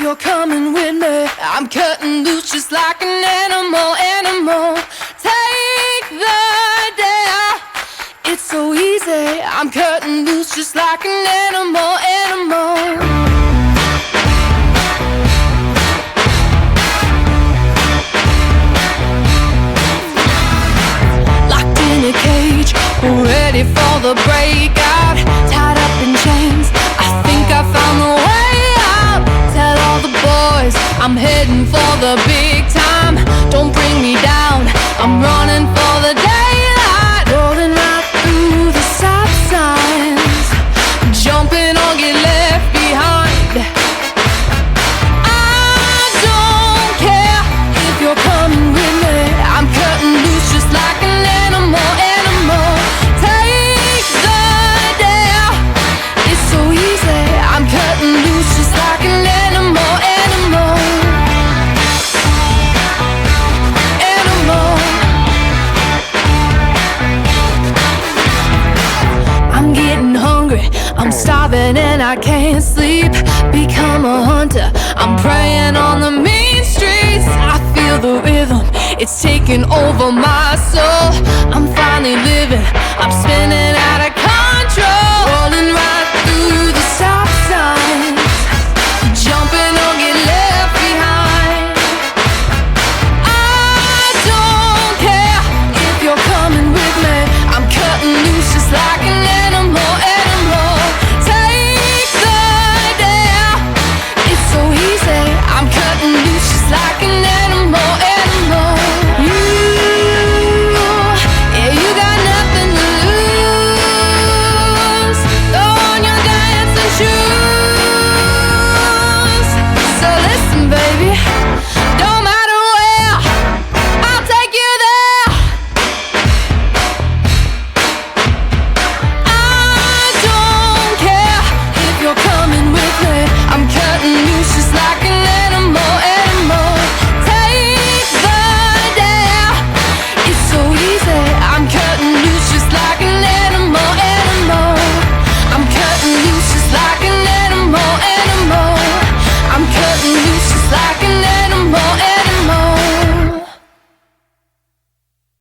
you're coming with me, I'm cutting loose just like an animal, animal. Take the day, it's so easy. I'm cutting loose just like an animal, animal. In a cage, ready for the breakout, tied up in chains. I think I found the way out. Tell all the boys I'm heading for the big time. Don't bring me down, I'm running for the daylight. Rolling right through the stop signs, jumping or get left behind. I don't care if you're coming with me, I'm cutting loose just like an animal, animal. Take the day, it's so easy. I'm cutting loose just like an animal, animal, animal. I'm getting hungry, I'm starving and I can't sleep. Become a hunter, I'm preying on the mean streets. I feel the rhythm, it's taking over my soul. I'm finally living